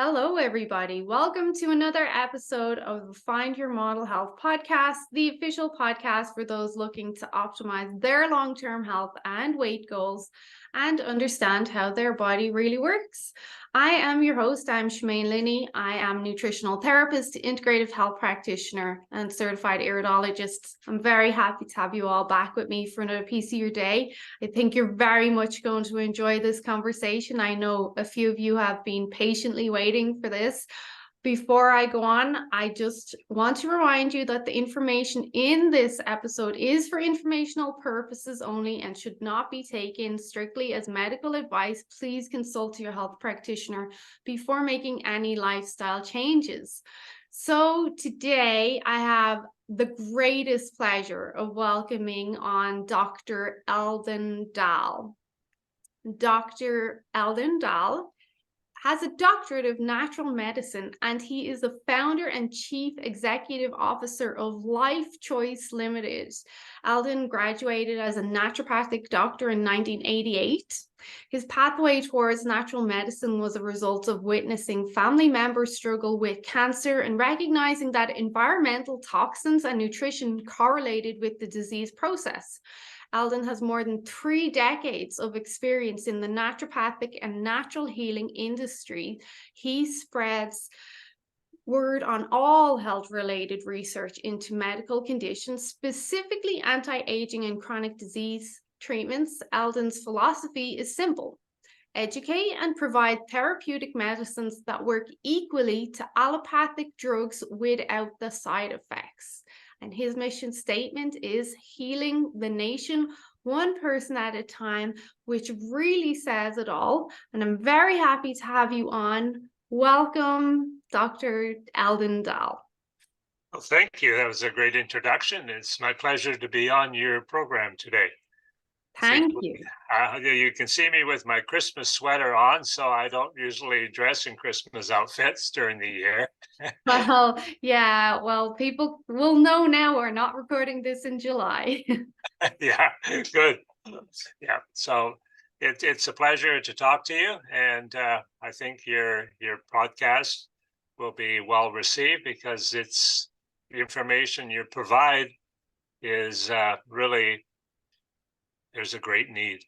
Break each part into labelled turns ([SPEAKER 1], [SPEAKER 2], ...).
[SPEAKER 1] Hello, everybody. Welcome to another episode of the Find Your Model Health podcast, the official podcast for those looking to optimize their long-term health and weight goals and understand how their body really works. I am your host. I'm Shemaine Linney. I am a nutritional therapist, integrative health practitioner, and certified iridologist. I'm very happy to have you all back with me for another piece of your day. I think you're very much going to enjoy this conversation. I know a few of you have been patiently waiting for this. Before I go on, I just want to remind you that the information in this episode is for informational purposes only and should not be taken strictly as medical advice. Please consult your health practitioner before making any lifestyle changes. So today I have the greatest pleasure of welcoming on Dr. Eldon Dahl. Dr. Eldon Dahl has a doctorate of natural medicine, and he is the founder and chief executive officer of Life Choice Limited. Eldon graduated as a naturopathic doctor in 1988. His pathway towards natural medicine was a result of witnessing family members struggle with cancer and recognizing that environmental toxins and nutrition correlated with the disease process. Eldon has more than 3 decades of experience in the naturopathic and natural healing industry. He spreads word on all health-related research into medical conditions, specifically anti-aging and chronic disease treatments. Eldon's philosophy is simple: educate and provide therapeutic medicines that work equally to allopathic drugs without the side effects. And his mission statement is healing the nation one person at a time, which really says it all. And I'm very happy to have you on. Welcome, Dr. Eldon Dahl.
[SPEAKER 2] Well, thank you. That was a great introduction. It's my pleasure to be on your program today.
[SPEAKER 1] Thank you.
[SPEAKER 2] You can see me with my Christmas sweater on, so I don't usually dress in Christmas outfits during the year.
[SPEAKER 1] Well, yeah, people will know now we're not recording this in July.
[SPEAKER 2] Yeah, good. Yeah, so it's a pleasure to talk to you, and I think your podcast will be well received because it's the information you provide is really, there's a great need.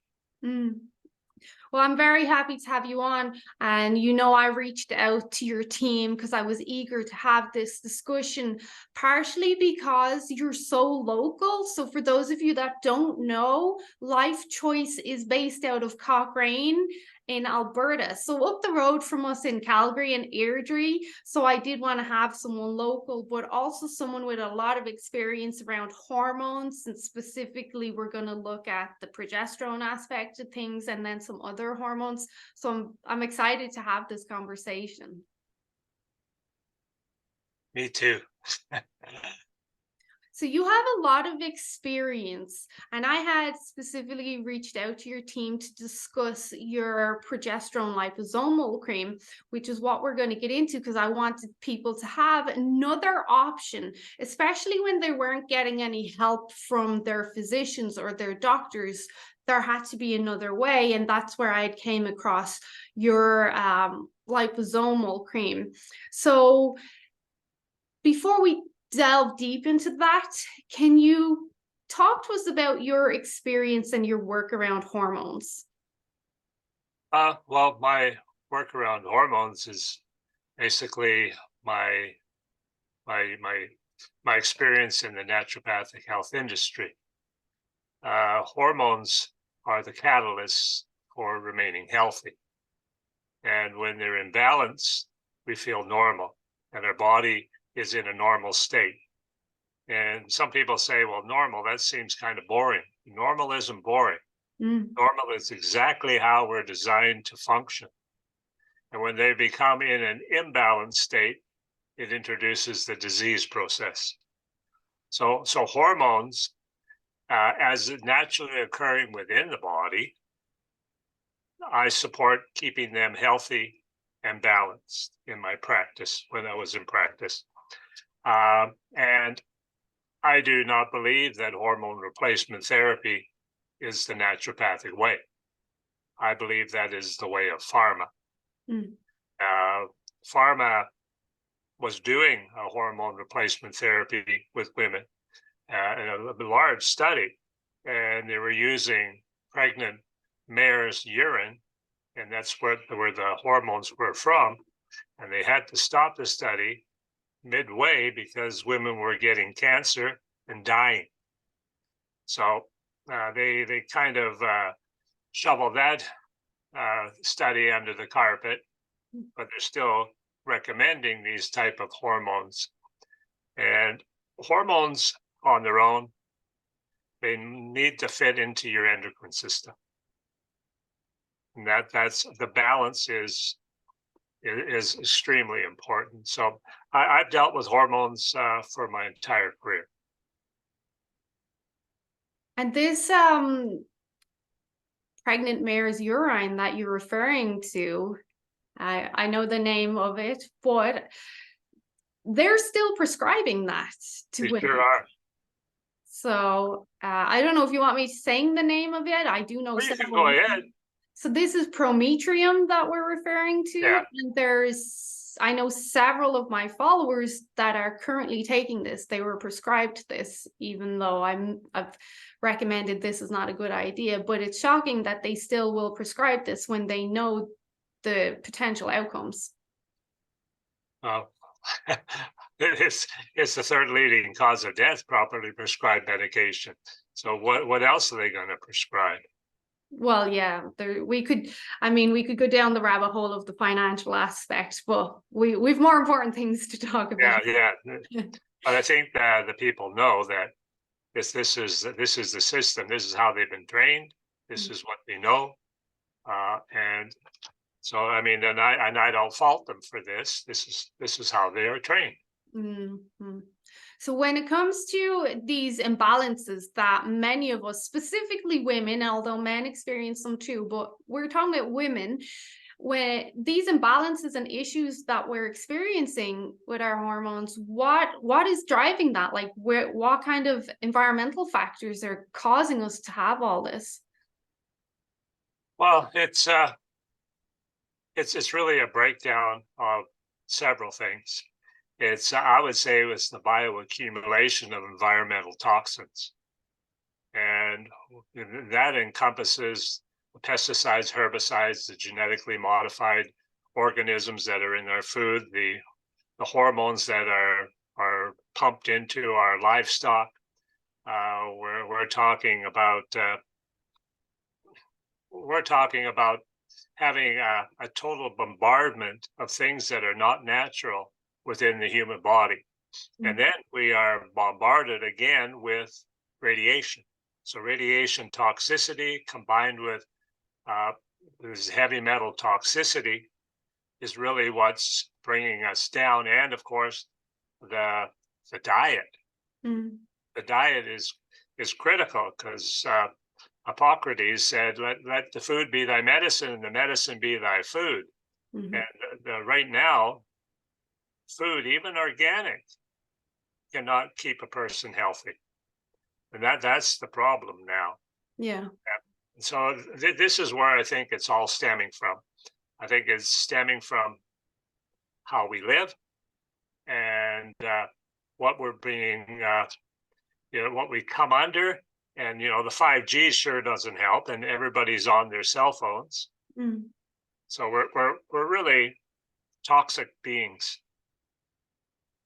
[SPEAKER 1] Well, I'm very happy to have you on. And I reached out to your team because I was eager to have this discussion, partially because you're so local. So for those of you that don't know, Life Choice is based out of Cochrane in Alberta, so up the road from us in Calgary and Airdrie. So I did want to have someone local, but also someone with a lot of experience around hormones, and specifically we're going to look at the progesterone aspect of things and then some other hormones. So I'm excited to have this conversation.
[SPEAKER 2] Me too.
[SPEAKER 1] So you have a lot of experience, and I had specifically reached out to your team to discuss your progesterone liposomal cream, which is what we're going to get into, because I wanted people to have another option, especially when they weren't getting any help from their physicians or their doctors. There had to be another way, and that's where I came across your liposomal cream. So before we delve deep into that, can you talk to us about your experience and your work around hormones?
[SPEAKER 2] Well, my work around hormones is basically my experience in the naturopathic health industry. Hormones are the catalysts for remaining healthy, and when they're in balance, we feel normal, and our body is in a normal state. And some people say, well, normal, that seems kind of boring. Normal isn't boring. Normal is exactly how we're designed to function. And when they become in an imbalanced state, it introduces the disease process. So hormones, as naturally occurring within the body, I support keeping them healthy and balanced in my practice when I was in practice. And I do not believe that hormone replacement therapy is the naturopathic way. I believe that is the way of pharma. pharma was doing a hormone replacement therapy with women in a large study, and they were using pregnant mare's urine, and that's where the hormones were from. And they had to stop the study midway because women were getting cancer and dying. So they kind of shoveled that study under the carpet, but they're still recommending these type of hormones. And hormones on their own, they need to fit into your endocrine system. And that's the balance is extremely important. So I've dealt with hormones for my entire career.
[SPEAKER 1] And this pregnant mare's urine that you're referring to, I know the name of it, but they're still prescribing that to
[SPEAKER 2] They
[SPEAKER 1] women.
[SPEAKER 2] sure are.
[SPEAKER 1] So I don't know if you want me saying the name of it. I do know
[SPEAKER 2] Well, you can
[SPEAKER 1] several.
[SPEAKER 2] go ahead.
[SPEAKER 1] So this is prometrium that we're referring to.
[SPEAKER 2] Yeah.
[SPEAKER 1] And I know several of my followers that are currently taking this. They were prescribed this, even though I've recommended this is not a good idea. But it's shocking that they still will prescribe this when they know the potential outcomes.
[SPEAKER 2] It's the third leading cause of death, properly prescribed medication. So what else are they going to prescribe?
[SPEAKER 1] Well, yeah, we could go down the rabbit hole of the financial aspect, but we've more important things to talk about.
[SPEAKER 2] Yeah. But I think that the people know that this is the system. This is how they've been trained. This is what they know, and so I mean, and I don't fault them for this. This is how they are trained.
[SPEAKER 1] Mm-hmm. So when it comes to these imbalances that many of us, specifically women, although men experience them too, but we're talking about women, when these imbalances and issues that we're experiencing with our hormones, what is driving that? Like, what kind of environmental factors are causing us to have all this?
[SPEAKER 2] Well, it's really a breakdown of several things. I would say it's the bioaccumulation of environmental toxins. And that encompasses the pesticides, herbicides, the genetically modified organisms that are in our food, the hormones that are pumped into our livestock. We're talking about having a total bombardment of things that are not natural within the human body. And then we are bombarded again with radiation. So radiation toxicity combined with this heavy metal toxicity is really what's bringing us down. And of course, the diet. The diet is critical because Hippocrates said, let the food be thy medicine and the medicine be thy food. And right now, food, even organic, cannot keep a person healthy. And that's the problem now.
[SPEAKER 1] Yeah.
[SPEAKER 2] So this is where I think it's all stemming from. I think it's stemming from how we live and what we're being, what we come under. And, the 5G sure doesn't help, and everybody's on their cell phones. So we're really toxic beings.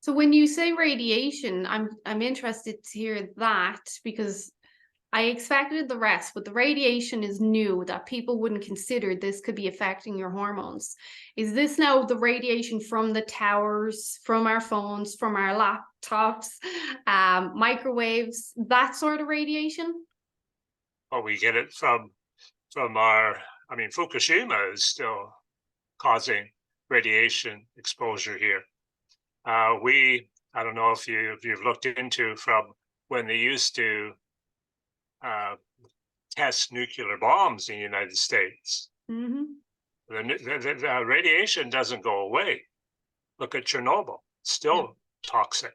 [SPEAKER 1] So when you say radiation, I'm interested to hear that, because I expected the rest, but the radiation is new, that people wouldn't consider this could be affecting your hormones. Is this now the radiation from the towers, from our phones, from our laptops, microwaves, that sort of radiation?
[SPEAKER 2] Well, we get it from Fukushima is still causing radiation exposure here. I don't know if you've looked into from when they used to test nuclear bombs in the United States. The radiation doesn't go away. Look at Chernobyl, still toxic.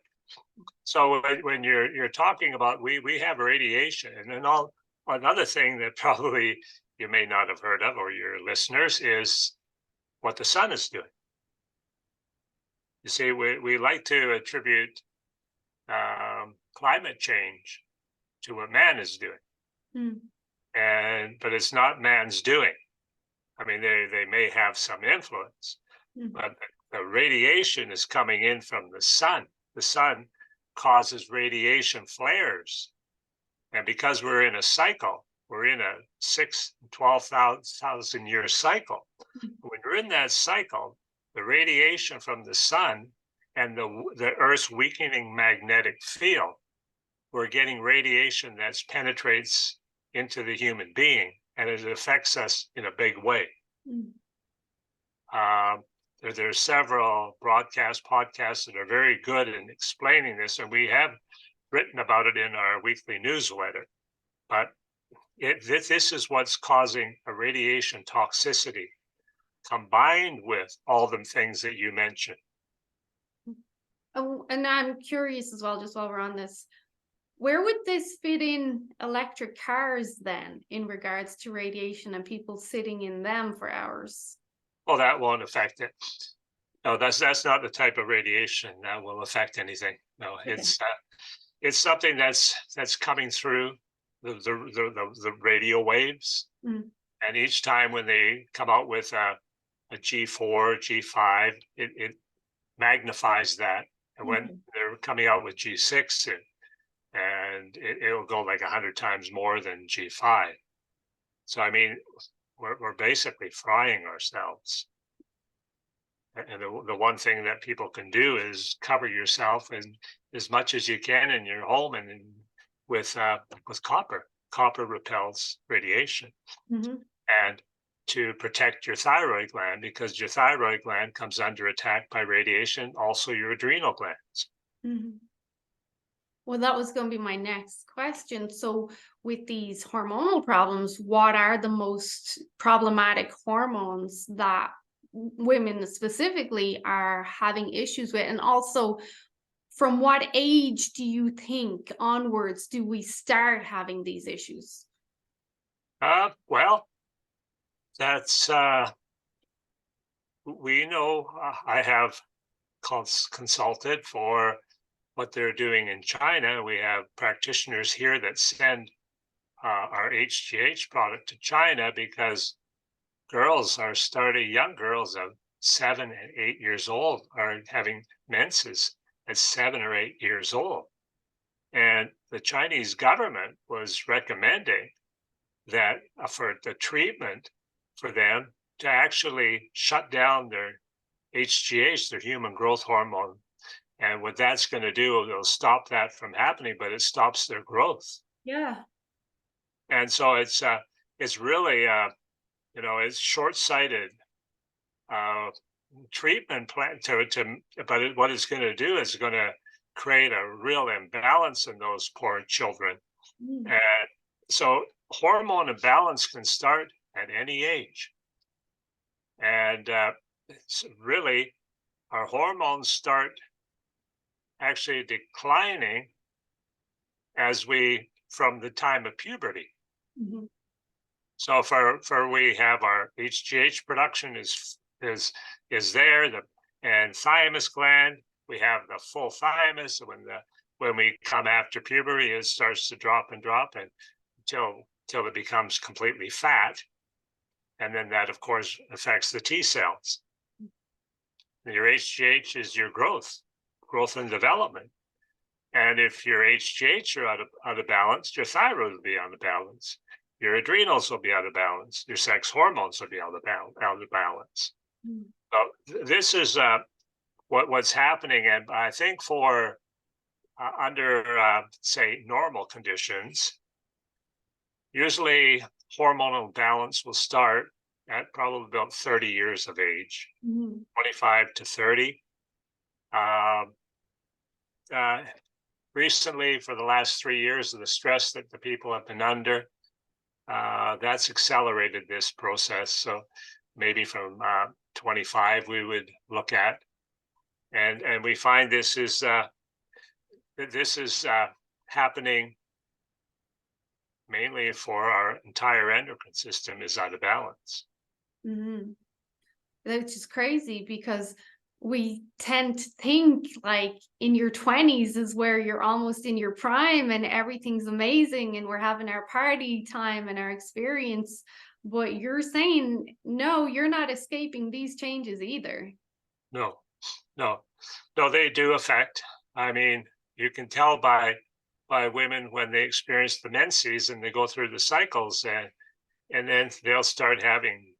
[SPEAKER 2] So when you're talking about we have radiation, and then another thing that probably you may not have heard of, or your listeners, is what the sun is doing. You see, we like to attribute climate change to what man is doing,
[SPEAKER 1] Mm.
[SPEAKER 2] but it's not man's doing. I mean, they may have some influence,
[SPEAKER 1] Mm.
[SPEAKER 2] but the radiation is coming in from the sun. The sun causes radiation flares, and because we're in a cycle, we're in a 12,000 year cycle. When you're in that cycle, the radiation from the sun and the Earth's weakening magnetic field, we're getting radiation that penetrates into the human being, and it affects us in a big way.
[SPEAKER 1] Mm.
[SPEAKER 2] There are several podcasts that are very good in explaining this, and we have written about it in our weekly newsletter. But this is what's causing a radiation toxicity, combined with all the things that you mentioned.
[SPEAKER 1] Oh, and I'm curious as well, just while we're on this, where would this fit in electric cars then, in regards to radiation and people sitting in them for hours?
[SPEAKER 2] Well, that won't affect it. No, that's not the type of radiation that will affect anything. No,
[SPEAKER 1] Okay.
[SPEAKER 2] it's something that's coming through the radio waves,
[SPEAKER 1] Mm.
[SPEAKER 2] and each time when they come out with a G4, G5, it magnifies that, and when
[SPEAKER 1] Okay.
[SPEAKER 2] they're coming out with G6, it'll go like 100 times more than G5. So I mean, we're basically frying ourselves. And the one thing that people can do is cover yourself as much as you can in your home and with copper. Copper repels radiation,
[SPEAKER 1] Mhm.
[SPEAKER 2] and to protect your thyroid gland, because your thyroid gland comes under attack by radiation, also your adrenal glands.
[SPEAKER 1] Mhm. Well, that was going to be my next question. So, with these hormonal problems, what are the most problematic hormones that women specifically are having issues with? And also, from what age do you think onwards do we start having these issues?
[SPEAKER 2] Well, that's we know. I have consulted for what they're doing in China. We have practitioners here that send our HGH product to China because young girls of 7 and 8 years old are having menses at 7 or 8 years old. And the Chinese government was recommending that for the treatment for them to actually shut down their HGH, their human growth hormone. And what that's going to do, it'll stop that from happening, but it stops their growth.
[SPEAKER 1] Yeah.
[SPEAKER 2] And so it's really it's short-sighted uh, treatment plan but what it's going to do is going to create a real imbalance in those poor children.
[SPEAKER 1] Mm.
[SPEAKER 2] And so hormone imbalance can start at any age, and it's really our hormones start actually declining from the time of puberty.
[SPEAKER 1] Mhm.
[SPEAKER 2] So for we have our HGH production is there, and thymus gland, we have the full thymus. When we come after puberty, it starts to drop and drop until it becomes completely fat, and then that of course affects the T cells. And your HGH is your growth and development. And if your HGH are out of balance, your thyroid will be out of balance. Your adrenals will be out of balance. Your sex hormones will be out of balance.
[SPEAKER 1] Mm.
[SPEAKER 2] So this is what's happening, and I think for under say normal conditions, usually hormonal balance will start at probably about 30 years of age,
[SPEAKER 1] Mhm.
[SPEAKER 2] 25 to 30. Um, uh, Recently, for the last 3 years of the stress that the people have been under, that's accelerated this process. So maybe from 25 we would look at, and we find this is happening mainly for our entire endocrine system is out of balance.
[SPEAKER 1] Mhm. Which is crazy because we tend to think like in your 20s is where you're almost in your prime and everything's amazing and we're having our party time and our experience. But you're saying, no, you're not escaping these changes either.
[SPEAKER 2] No, no, no, they do affect. I mean, you can tell by women when they experience the menses and they go through the cycles, and then they'll start having,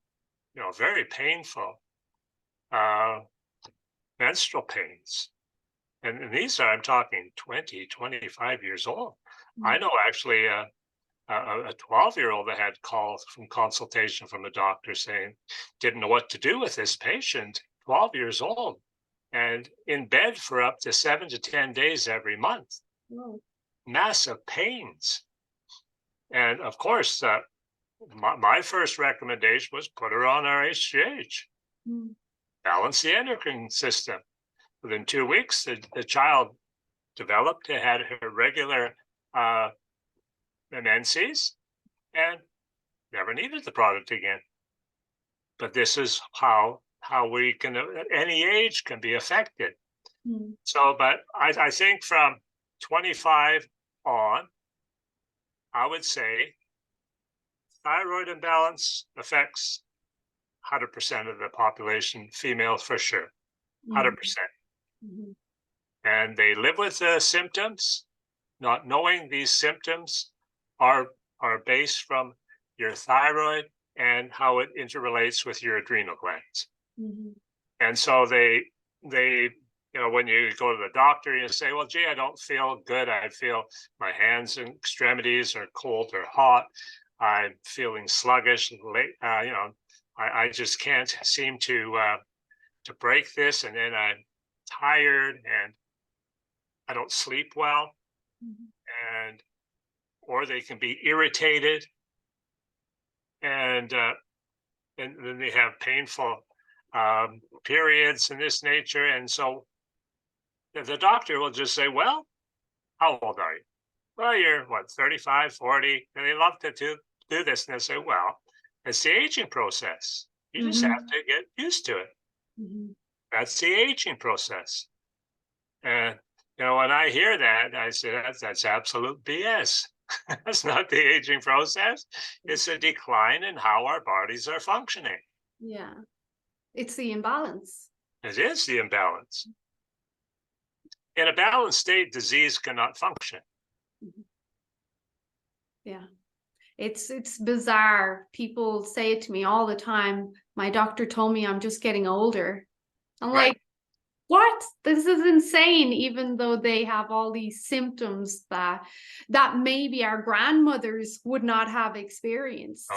[SPEAKER 2] very painful uh, menstrual pains. And these are, I'm talking 20, 25 years old. I
[SPEAKER 1] Mm.
[SPEAKER 2] know actually a 12-year-old that had called from consultation from a doctor saying, didn't know what to do with this patient, 12 years old, and in bed for up to 7 to 10 days every month,
[SPEAKER 1] Whoa.
[SPEAKER 2] massive pains. And of course, my first recommendation was put her on our HGH,
[SPEAKER 1] Mm.
[SPEAKER 2] balance the endocrine system. Within 2 weeks, the child developed, had her regular menses, and never needed the product again. But this is how we can, at any age, can be affected.
[SPEAKER 1] Mm.
[SPEAKER 2] So, but I think from 25 on, I would say thyroid imbalance affects 100% of the population, female for sure,
[SPEAKER 1] Mm.
[SPEAKER 2] 100%.
[SPEAKER 1] Mhm.
[SPEAKER 2] And they live with the symptoms, not knowing these symptoms are based from your thyroid and how it interrelates with your adrenal glands.
[SPEAKER 1] Mhm.
[SPEAKER 2] And so they when you go to the doctor, you say, well, gee, I don't feel good. I feel my hands and extremities are cold or hot. I'm feeling sluggish. I just can't seem to break this. And then I'm tired and I don't sleep well.
[SPEAKER 1] Mhm.
[SPEAKER 2] And or they can be irritated, and then they have painful periods in this nature. And so the doctor will just say, well, how old are you? Well, you're what, 35, 40? And they love to do this. And they say, well, it's the aging process. You just have
[SPEAKER 1] Mhm.
[SPEAKER 2] to get used to it.
[SPEAKER 1] Mhm.
[SPEAKER 2] That's the aging process. And, when I hear that, I say, that's absolute BS. That's not the aging process. It's a decline in how our bodies are functioning.
[SPEAKER 1] Yeah. It's the imbalance.
[SPEAKER 2] It is the imbalance. In a balanced state, disease cannot function.
[SPEAKER 1] Mhm. Yeah. It's bizarre. People say it to me all the time. My doctor told me I'm just getting older. I'm
[SPEAKER 2] Right?
[SPEAKER 1] like, what? This is insane, even though they have all these symptoms that maybe our grandmothers would not have
[SPEAKER 2] No,
[SPEAKER 1] experienced.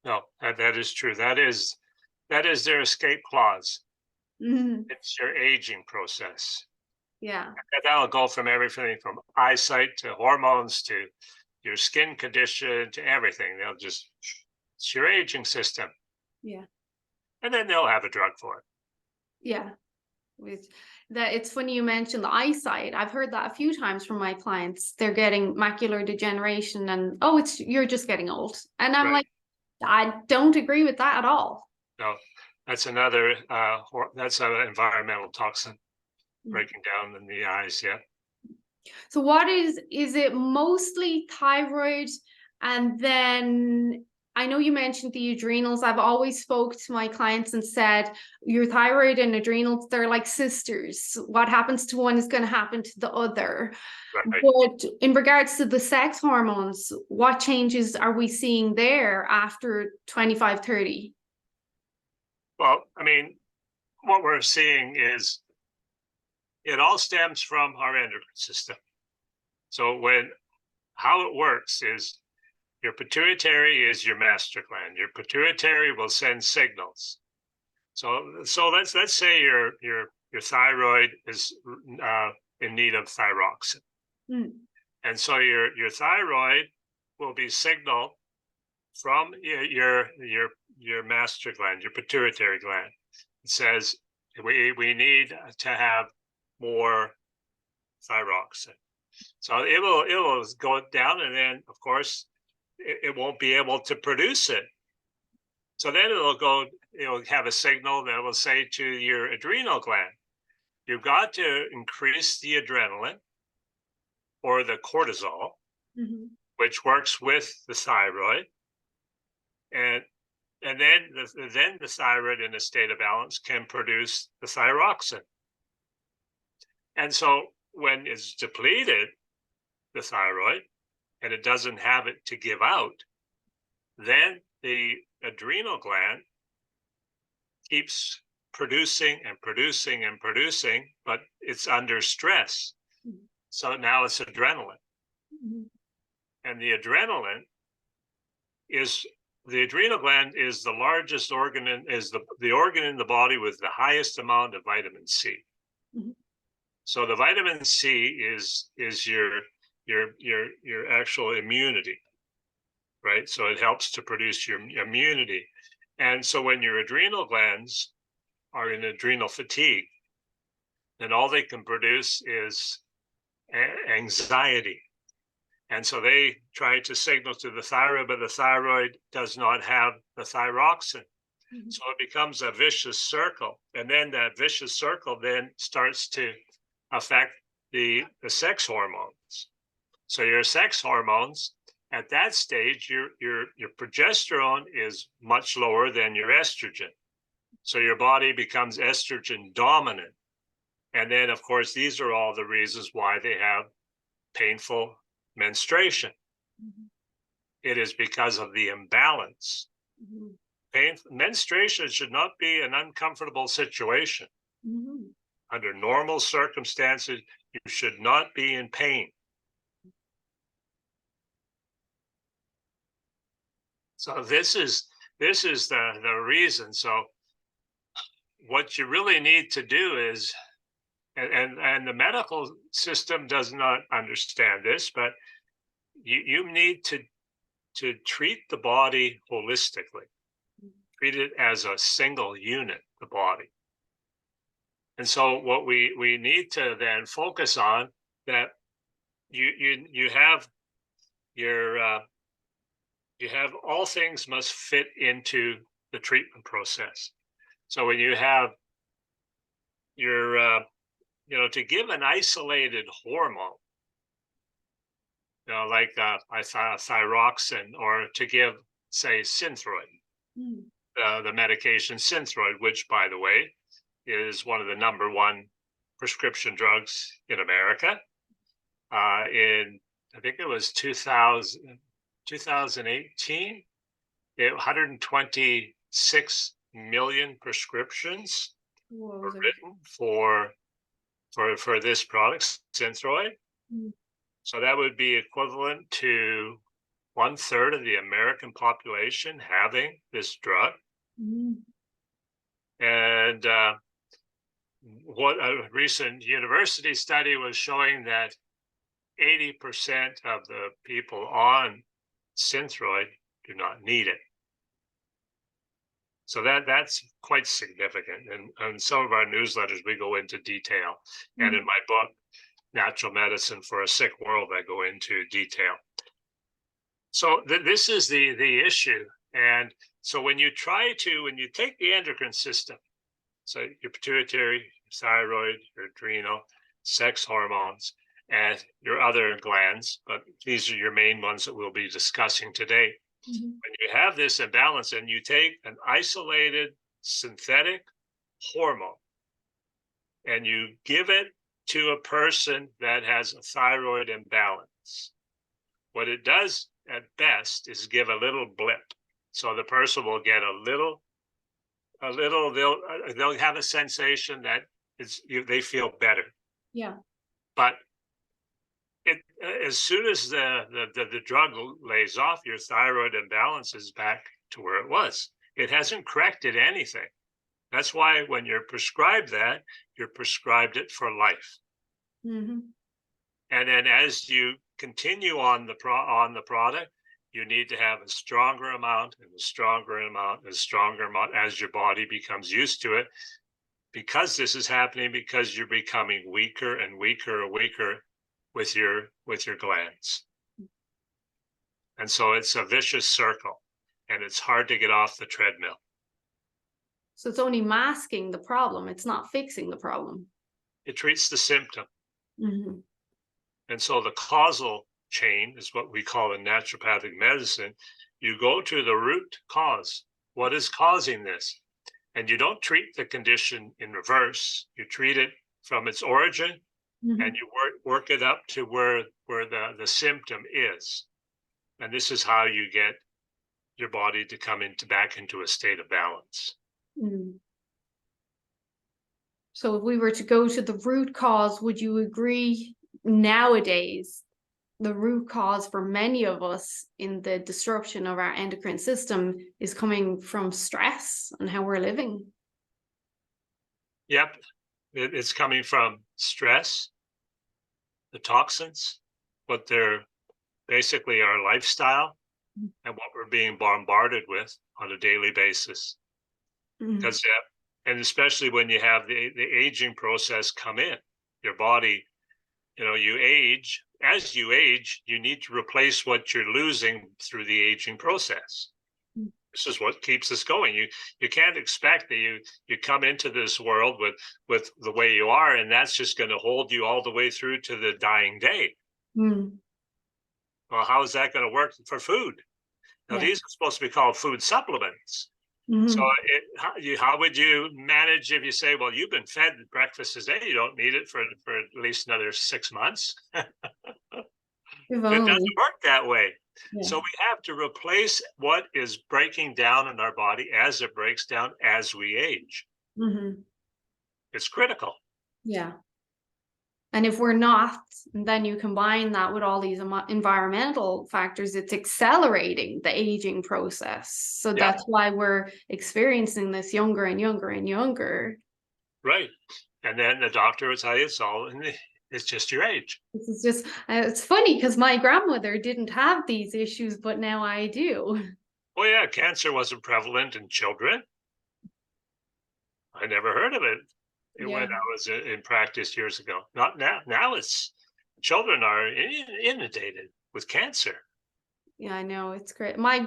[SPEAKER 2] no, that is true. That is their escape clause.
[SPEAKER 1] Mhm.
[SPEAKER 2] It's your aging process.
[SPEAKER 1] Yeah.
[SPEAKER 2] And that'll go from everything from eyesight to hormones to your skin condition to everything. It's your aging system.
[SPEAKER 1] Yeah.
[SPEAKER 2] And then they'll have a drug for it.
[SPEAKER 1] Yeah. With that, it's funny you mentioned the eyesight. I've heard that a few times from my clients. They're getting macular degeneration and oh, it's you're just getting old. And I'm
[SPEAKER 2] Right.
[SPEAKER 1] like, I don't agree with that at all.
[SPEAKER 2] No, that's another, that's an environmental toxin
[SPEAKER 1] Mm.
[SPEAKER 2] breaking down in the eyes. Yeah.
[SPEAKER 1] So is it mostly thyroid? And then I know you mentioned the adrenals. I've always spoke to my clients and said your thyroid and adrenals, they're like sisters. What happens to one is going to happen to the other.
[SPEAKER 2] Right.
[SPEAKER 1] But in regards to the sex hormones, what changes are we seeing there after 25, 30?
[SPEAKER 2] Well, I mean, what we're seeing is it all stems from our endocrine system. So how it works is your pituitary is your master gland. Your pituitary will send signals. So let's say your thyroid is in need of thyroxine,
[SPEAKER 1] Mm.
[SPEAKER 2] and so your thyroid will be signaled from your master gland, your pituitary gland. It says we need to have more thyroxine. So it will go down, and then of course it won't be able to produce it So then it'll have a signal that will say to your adrenal gland, you've got to increase the adrenaline or the cortisol, which works with the thyroid. And then the thyroid in a state of balance can produce the thyroxine. And so when it's depleted, the thyroid, and it doesn't have it to give out, then the adrenal gland keeps producing and producing and producing, but it's under stress. So now it's adrenaline. And the adrenal gland is the largest organ, is the organ in the body with the highest amount of vitamin C. So the vitamin C is your actual immunity, right? So it helps to produce your immunity. And so when your adrenal glands are in adrenal fatigue, then all they can produce is anxiety. And so they try to signal to the thyroid, but the thyroid does not have the thyroxine. So it becomes a vicious circle. And then that vicious circle then starts to affect the sex hormones. So your sex hormones, at that stage, your progesterone is much lower than your estrogen. So your body becomes estrogen dominant. And then, of course, these are all the reasons why they have painful menstruation. It is because of the imbalance. Menstruation should not be an uncomfortable situation. Under normal circumstances, you should not be in pain. So this is the reason. So what you really need to do is, and the medical system does not understand this, but you need to treat the body holistically, treat it as a single unit, the body. And so what we need to then focus on, that you have all things must fit into the treatment process. So when you have your to give an isolated hormone, like thyroxine, or to give, say, Synthroid, the medication Synthroid, which, by the way, is one of the #1 prescription drugs in America. In, I think it was 2018, 126 million prescriptions were written for this product, Synthroid. So that would be equivalent to 1/3 of the American population having this drug. And what a recent university study was showing that 80% of the people on Synthroid do not need it. So that's quite significant. And some of our newsletters, we go into detail. And in my book, Natural Medicine for a Sick World, I go into detail. So this is the issue. And so when you take the endocrine system, so your pituitary, your thyroid, your adrenal, sex hormones, and your other glands, but these are your main ones that we'll be discussing today. When you have this imbalance and you take an isolated synthetic hormone and you give it to a person that has a thyroid imbalance, what it does at best is give a little blip. So the person will get a little, they'll have a sensation that they feel better.
[SPEAKER 1] Yeah.
[SPEAKER 2] But as soon as the drug lays off, your thyroid imbalance is back to where it was. It hasn't corrected anything. That's why when you're prescribed that, you're prescribed it for life. And then as you continue on the product, you need to have a stronger amount and a stronger amount and a stronger amount as your body becomes used to it. Because this is happening, because you're becoming weaker and weaker and weaker with your glands. And so it's a vicious circle. and it's hard to get off the treadmill.
[SPEAKER 1] So it's only masking the problem. It's not fixing the problem.
[SPEAKER 2] It treats the symptom.
[SPEAKER 1] Mm-hmm.
[SPEAKER 2] And so the causal chain is what we call in naturopathic medicine. You go to the root cause. What is causing this? And you don't treat the condition in reverse. You treat it from its origin,
[SPEAKER 1] Mm-hmm.
[SPEAKER 2] and you work it up to where the symptom is. And this is how you get your body to come back into a state of balance.
[SPEAKER 1] Mm. So if we were to go to the root cause, would you agree nowadays the root cause for many of us in the disruption of our endocrine system is coming from stress and how we're living?
[SPEAKER 2] Yep, it's coming from stress, the toxins, what they're basically our lifestyle, and what we're being bombarded with on a daily basis. Because and especially when you have the aging process come in, your body, you age. As you age, you need to replace what you're losing through the aging process. This is what keeps us going. You can't expect that you come into this world with the way you are, and that's just going to hold you all the way through to the dying day. Well, how is that going to work for food? Now, these are supposed to be called food supplements. So how would you manage if you say, well, you've been fed breakfast today, you don't need it for at least another 6 months? It doesn't work that way. So we have to replace what is breaking down in our body as it breaks down as we age. It's critical. Yeah.
[SPEAKER 1] And if we're not, then you combine that with all these environmental factors, it's accelerating the aging process. So that's why we're experiencing this younger and younger and younger.
[SPEAKER 2] Right. And then the doctor will tell you it's just your age.
[SPEAKER 1] This is just, it's funny because my grandmother didn't have these issues, but now I do.
[SPEAKER 2] Oh yeah, cancer wasn't prevalent in children. I never heard of it when I was in practice years ago. Not now. Now children are inundated with cancer.
[SPEAKER 1] Yeah, I know, it's great. My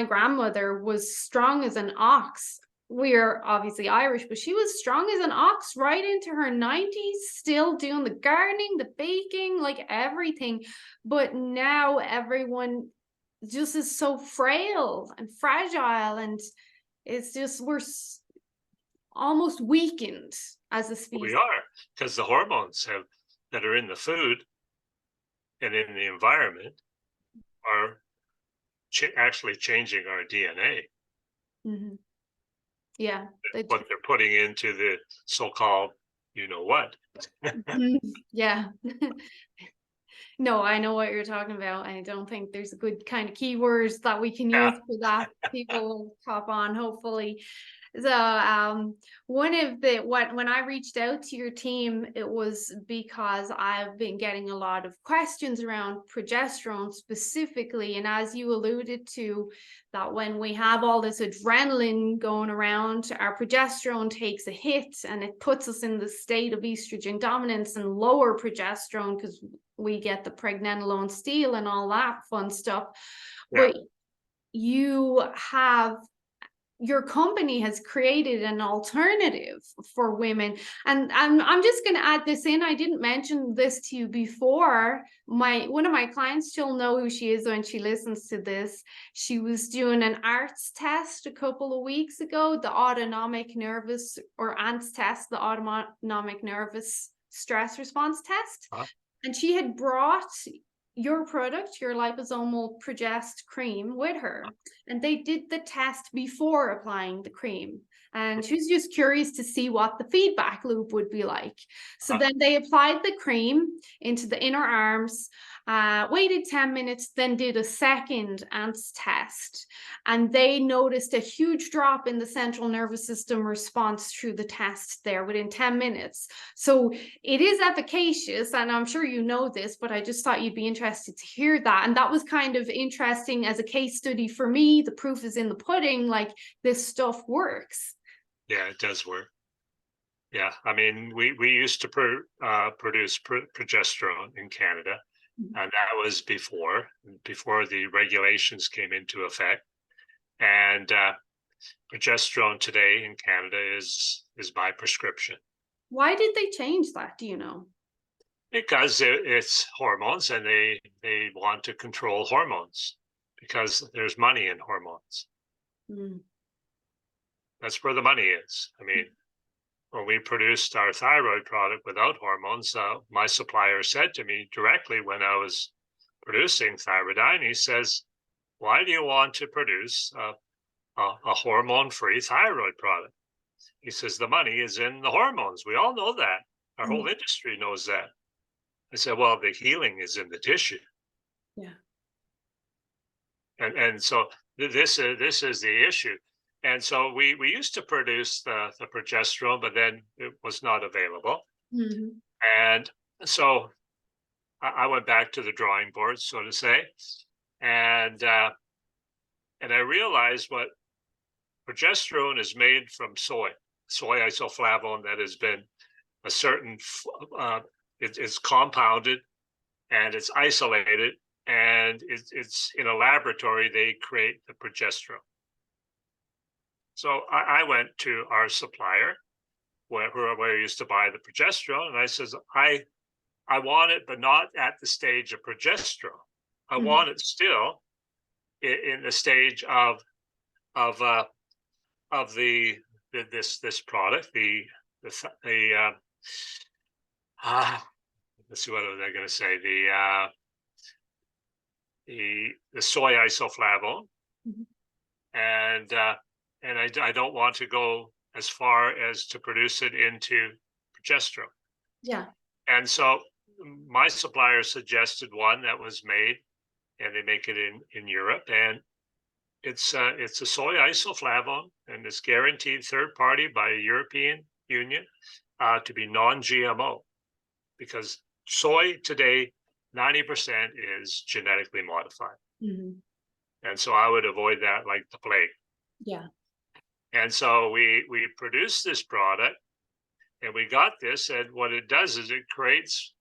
[SPEAKER 1] grandmother was strong as an ox. We're obviously Irish, but she was strong as an ox right into her 90s, still doing the gardening, the baking, like everything. But now everyone just is so frail and fragile, and it's just we're almost weakened as a species.
[SPEAKER 2] We are, because the hormones that are in the food and in the environment are actually changing our DNA.
[SPEAKER 1] Yeah.
[SPEAKER 2] What they're putting into the so-called, what.
[SPEAKER 1] Yeah. No, I know what you're talking about. I don't think there's a good kind of keywords that we can use for that. People will cop on, hopefully. So when I reached out to your team, it was because I've been getting a lot of questions around progesterone specifically. And as you alluded to, that when we have all this adrenaline going around, our progesterone takes a hit and it puts us in the state of estrogen dominance and lower progesterone because we get the pregnenolone steal and all that fun stuff. But your company has created an alternative for women. And I'm just going to add this in. I didn't mention this to you before. One of my clients, she'll know who she is when she listens to this. She was doing an ARTS test a couple of weeks ago, the autonomic nervous or ANTS test, the autonomic nervous stress response test. And she had brought your product, your liposomal progest cream, with her, and they did the test before applying the cream, and she was just curious to see what the feedback loop would be like. So then they applied the cream into the inner arms, waited 10 minutes, then did a second ANTS test, and they noticed a huge drop in the central nervous system response through the test there within 10 minutes. So it is efficacious, and I'm sure you know this, but I just thought you'd be interested to hear that. And that was kind of interesting as a case study for me. The proof is in the pudding, like this stuff works.
[SPEAKER 2] Yeah, it does work. Yeah, I mean, we used to produce progesterone in Canada, and that was before the regulations came into effect. And progesterone today in Canada is by prescription.
[SPEAKER 1] Why did they change that? Do you know?
[SPEAKER 2] Because it's hormones, and they want to control hormones because there's money in hormones.
[SPEAKER 1] Mm.
[SPEAKER 2] That's where the money is. I mean, when we produced our thyroid product without hormones, my supplier said to me directly when I was producing Thyroidine, he says, "Why do you want to produce a hormone-free thyroid product?" He says, "The money is in the hormones. We all know that. Our whole industry knows that." I said, "Well, the healing is in the tissue."
[SPEAKER 1] Yeah.
[SPEAKER 2] And so this is the issue. And so we used to produce the progesterone, but then it was not available.
[SPEAKER 1] Mm-hmm.
[SPEAKER 2] And so I went back to the drawing board, so to say, and I realized what progesterone is made from soy isoflavone that has been a certain it's compounded and it's isolated, and it's in a laboratory they create the progesterone. So I went to our supplier where I used to buy the progesterone, and I says, I want it, but not at the stage of progesterone. I want it still in the stage of this product, let's see, what was I going to say, the soy isoflavone, and I don't want to go as far as to produce it into progesterone.
[SPEAKER 1] Yeah.
[SPEAKER 2] And so my supplier suggested one that was made, and they make it in Europe, and it's a soy isoflavone, and it's guaranteed third party by a European Union to be non-GMO, because soy today 90% is genetically modified. And so I would avoid that like the plague.
[SPEAKER 1] Yeah.
[SPEAKER 2] And so we produced this product, and we got this, and what it does is it creates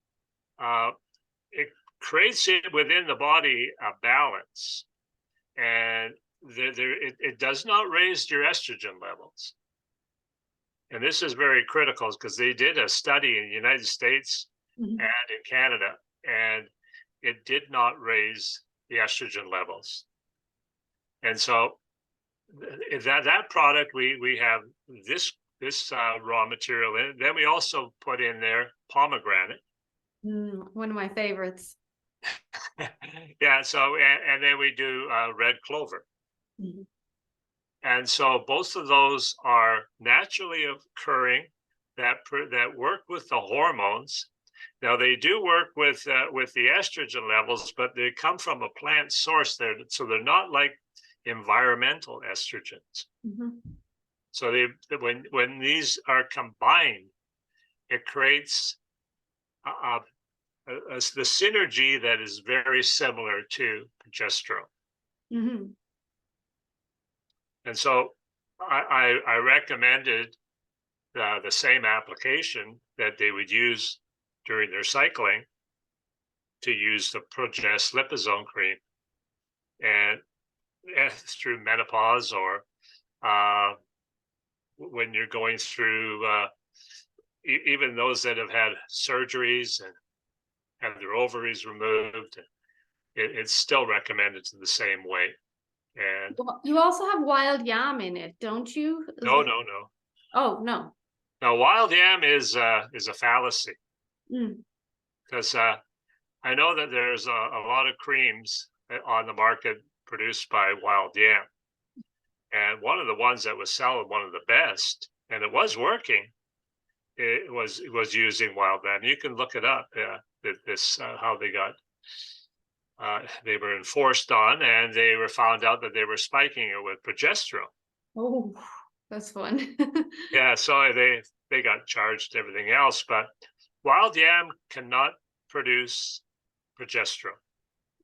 [SPEAKER 2] it within the body a balance, and it does not raise your estrogen levels. And this is very critical because they did a study in the United States and in Canada, and it did not raise the estrogen levels. And so that product, we have this raw material in it. Then we also put in there pomegranate.
[SPEAKER 1] One of my favorites.
[SPEAKER 2] Yeah. So and then we do red clover. And so both of those are naturally occurring that work with the hormones. Now they do work with the estrogen levels, but they come from a plant source there, so they're not like environmental estrogens. So when these are combined, it creates the synergy that is very similar to progesterone. And so I recommended the same application that they would use during their cycling, to use the Progest liposome cream, and through menopause, or when you're going through even those that have had surgeries and have their ovaries removed, it's still recommended to the same way. And
[SPEAKER 1] you also have wild yam in it, don't you?
[SPEAKER 2] No.
[SPEAKER 1] Oh, no.
[SPEAKER 2] Now, wild yam is a fallacy, because I know that there's a lot of creams on the market produced by wild yam, and one of the ones that was selling one of the best, and it was working, it was using wild yam. You can look it up. How they got. They were enforced on, and they were found out that they were spiking it with progesterone.
[SPEAKER 1] Oh, that's fun.
[SPEAKER 2] Yeah, so they got charged everything else, but wild yam cannot produce progesterone.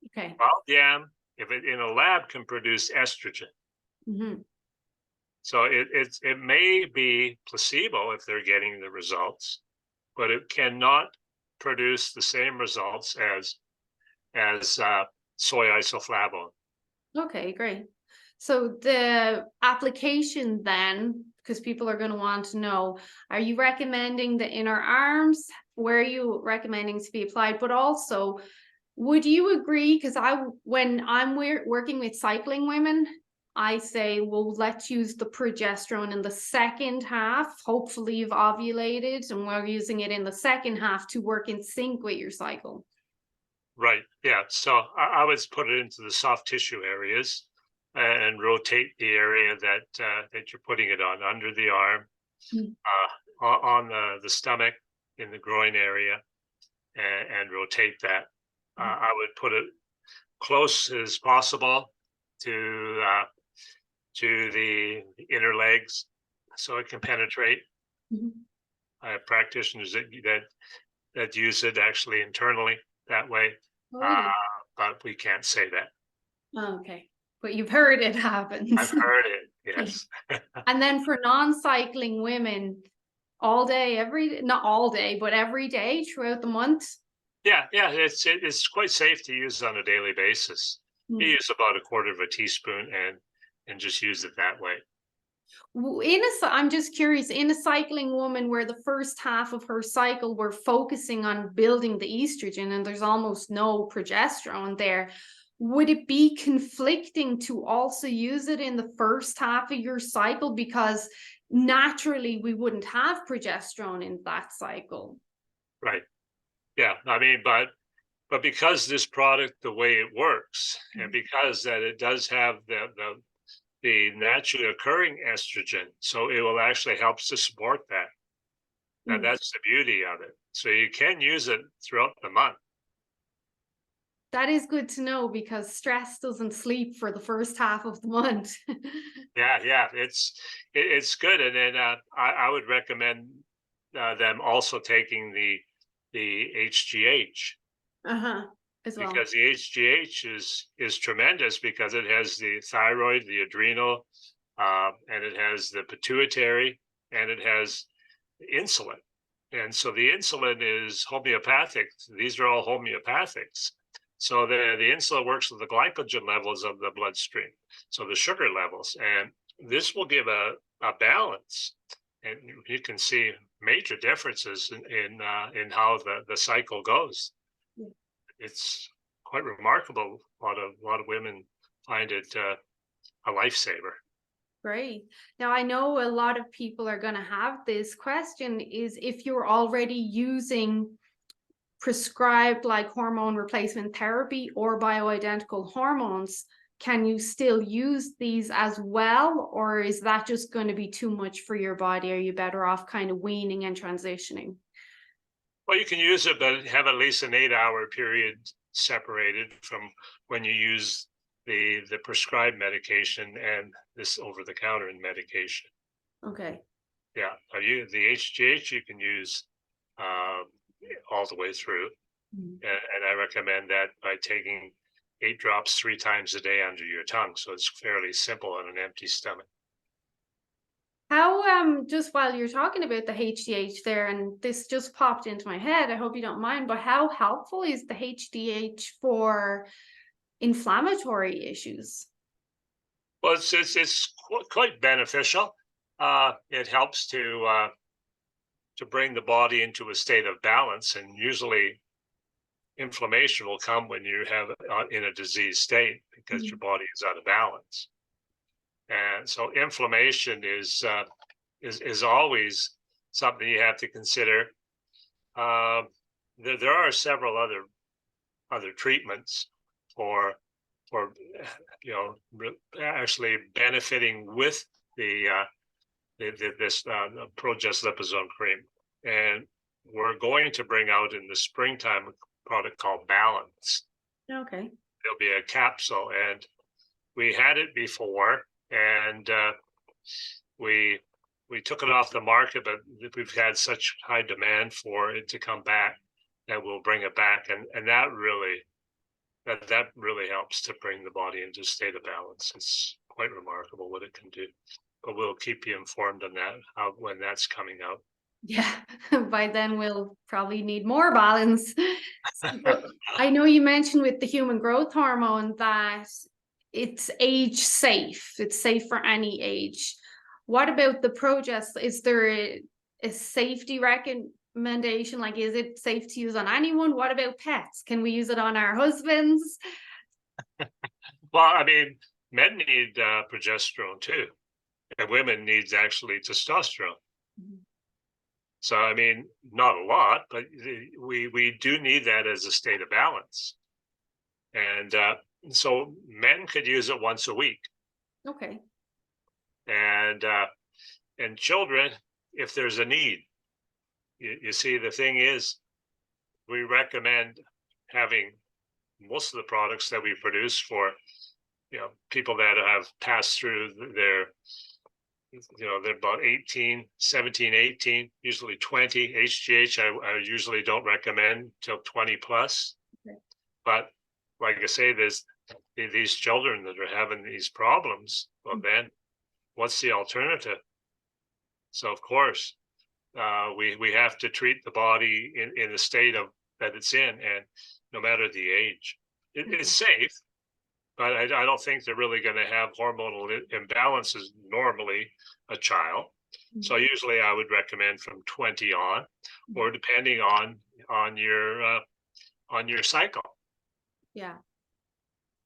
[SPEAKER 1] Okay.
[SPEAKER 2] Wild yam, if it in a lab, can produce estrogen. So it may be placebo if they're getting the results, but it cannot produce the same results as soy isoflavone.
[SPEAKER 1] Okay, great. So the application then, because people are going to want to know, are you recommending the inner arms? Where are you recommending to be applied? But also, would you agree? Because when I'm working with cycling women, I say, well, let's use the progesterone in the second half. Hopefully you've ovulated and we're using it in the second half to work in sync with your cycle.
[SPEAKER 2] Right. Yeah. So I would put it into the soft tissue areas and rotate the area that you're putting it on, under the arm,
[SPEAKER 1] Mm.
[SPEAKER 2] on the stomach, in the groin area, and rotate that. I would put it close as possible to the inner legs, so it can penetrate.
[SPEAKER 1] Mhm.
[SPEAKER 2] I have practitioners that use it actually internally that way,
[SPEAKER 1] Oh, really?
[SPEAKER 2] but we can't say that.
[SPEAKER 1] Oh, okay. But you've heard it happens.
[SPEAKER 2] I've heard it.
[SPEAKER 1] Yeah.
[SPEAKER 2] Yes.
[SPEAKER 1] And then for non-cycling women, all day, not all day, but every day throughout the month.
[SPEAKER 2] Yeah, yeah. It's quite safe to use on a daily basis. You
[SPEAKER 1] Mm.
[SPEAKER 2] use about a quarter of a teaspoon and just use it that way.
[SPEAKER 1] I'm just curious, in a cycling woman where the first half of her cycle we're focusing on building the estrogen and there's almost no progesterone there, would it be conflicting to also use it in the first half of your cycle, because naturally we wouldn't have progesterone in that cycle?
[SPEAKER 2] Right. Yeah. I mean, but because this product, the way it works, and because that it does have the naturally occurring estrogen, so it will actually help to support that. And
[SPEAKER 1] Mm.
[SPEAKER 2] that's the beauty of it. So you can use it throughout the month.
[SPEAKER 1] That is good to know, because stress doesn't sleep for the first half of the month.
[SPEAKER 2] Yeah, yeah, it's good, and then I would recommend them also taking the HGH,
[SPEAKER 1] Uh-huh. As well.
[SPEAKER 2] because the HGH is tremendous, because it has the thyroid, the adrenal, and it has the pituitary, and it has insulin. And so the insulin is homeopathic. These are all homeopathics. So the insulin works with the glycogen levels of the bloodstream, so the sugar levels, and this will give a balance. And you can see major differences in how the cycle goes.
[SPEAKER 1] Yeah.
[SPEAKER 2] It's quite remarkable. A lot of women find it a lifesaver.
[SPEAKER 1] Great. Now, I know a lot of people are going to have this question, is if you're already using prescribed like hormone replacement therapy or bioidentical hormones, can you still use these as well? Or is that just going to be too much for your body? Are you better off kind of weaning and transitioning?
[SPEAKER 2] Well, you can use it, but have at least an 8-hour period separated from when you use the prescribed medication and this over-the-counter medication.
[SPEAKER 1] Okay.
[SPEAKER 2] Yeah, the HGH you can use all the way through,
[SPEAKER 1] Mhm.
[SPEAKER 2] and I recommend that by taking 8 drops 3 times a day under your tongue, so it's fairly simple on an empty stomach.
[SPEAKER 1] How, just while you're talking about the HDH there, and this just popped into my head, I hope you don't mind, but how helpful is the HDH for inflammatory issues?
[SPEAKER 2] Well, it's quite beneficial. It helps to bring the body into a state of balance, and usually inflammation will come when you have in a disease state, because your
[SPEAKER 1] Mhm.
[SPEAKER 2] body is out of balance. And so inflammation is always something you have to consider. Um, there are several other treatments for for actually benefiting with this Progest liposome cream, and we're going to bring out in the springtime a product called Balance.
[SPEAKER 1] Okay.
[SPEAKER 2] There'll be a capsule, and we had it before, and we we took it off the market, but we've had such high demand for it to come back that we'll bring it back, and that really helps to bring the body into a state of balance. It's quite remarkable what it can do. But we'll keep you informed on that, when that's coming out.
[SPEAKER 1] Yeah, by then we'll probably need more balance. So, I know you mentioned with the human growth hormone that it's age safe. It's safe for any age. What about the progest? Is there a safety recommendation? Like, is it safe to use on anyone? What about pets? Can we use it on our husbands?
[SPEAKER 2] Well, I mean, men need progesterone too, and women needs actually testosterone.
[SPEAKER 1] Mhm.
[SPEAKER 2] So, I mean, not a lot, but we do need that as a state of balance. And so men could use it once a week,
[SPEAKER 1] Okay.
[SPEAKER 2] and children, if there's a need. You see, the thing is, we recommend having most of the products that we produce for people that have passed through their they're about 18, 17, 18, usually 20. HGH I usually don't recommend till 20 plus.
[SPEAKER 1] Okay.
[SPEAKER 2] But like I say, there's these children that are having these problems. Well, then what's the alternative? So of course, we have to treat the body in the state of that it's in, and no matter the age, it's safe. But I don't think they're really going to have hormonal imbalances normally, a child. So usually I would recommend from 20 on, or depending on your cycle.
[SPEAKER 1] Yeah.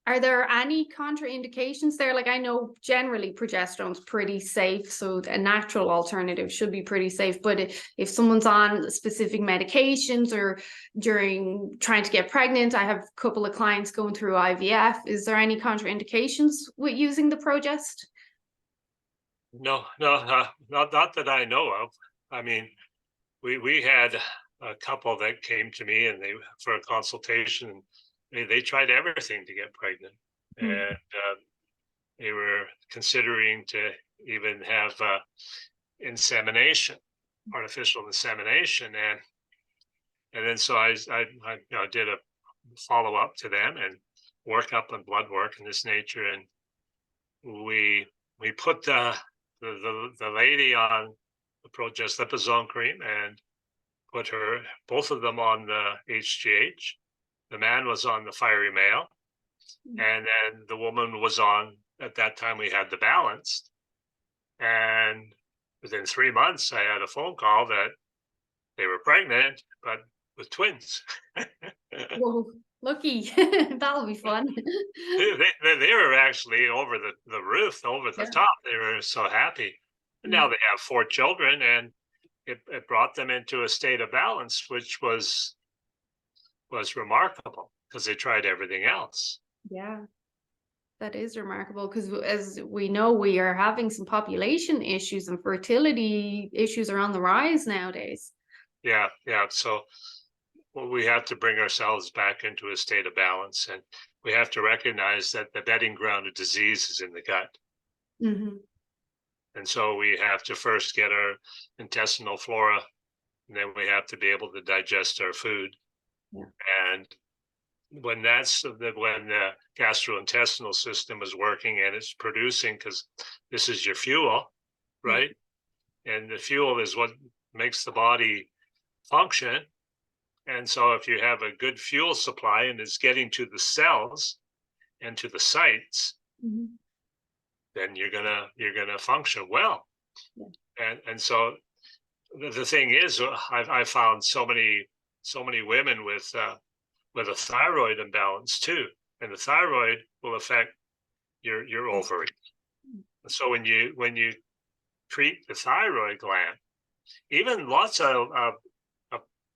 [SPEAKER 1] Are there any contraindications there? Like, I know generally progesterone's pretty safe, so a natural alternative should be pretty safe. But if someone's on specific medications or during trying to get pregnant, I have a couple of clients going through IVF. Is there any contraindications with using the progest?
[SPEAKER 2] No, not that I know of. I mean, we had a couple that came to me and they for a consultation. They tried everything to get pregnant, and they were considering to even have insemination, artificial insemination, and then so I did a follow up to them and work up on blood work and this nature, and we put the lady on the progesterone cream and put both of them on the HGH. The man was on the fiery male, and then the woman was on, at that time we had the balanced. And within 3 months, I had a phone call that they were pregnant, but with twins.
[SPEAKER 1] Whoa, lucky. That'll be fun.
[SPEAKER 2] They were actually over the roof, over the top. They were so happy. And now they have 4 children, and it brought them into a state of balance, which was remarkable because they tried everything else.
[SPEAKER 1] Yeah. That is remarkable because, as we know, we are having some population issues and fertility issues are on the rise nowadays.
[SPEAKER 2] Yeah. So we have to bring ourselves back into a state of balance, and we have to recognize that the bedding ground of disease is in the gut. And so we have to first get our intestinal flora, and then we have to be able to digest our food. And when the gastrointestinal system is working and it's producing, because this is your fuel, right? And the fuel is what makes the body function. And so if you have a good fuel supply and it's getting to the cells and to the sites, then you're gonna function well. And so the thing is, I found so many women with a thyroid imbalance too, and the thyroid will affect your ovary. So when you treat the thyroid gland, even lots of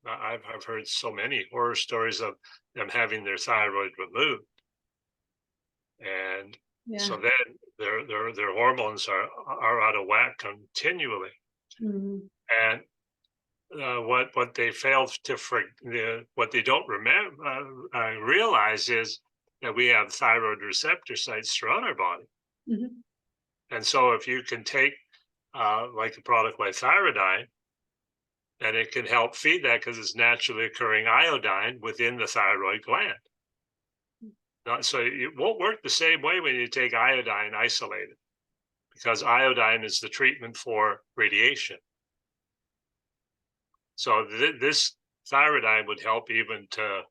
[SPEAKER 2] I've heard so many horror stories of them having their thyroid removed, and so then their hormones are out of whack continually, and what they fail to what they don't realize is that we have thyroid receptor sites throughout our body. And so if you can take like a product like thyroidine, then it can help feed that because it's naturally occurring iodine within the thyroid gland. So it won't work the same way when you take iodine isolated, because iodine is the treatment for radiation. So this thyroidine would help even to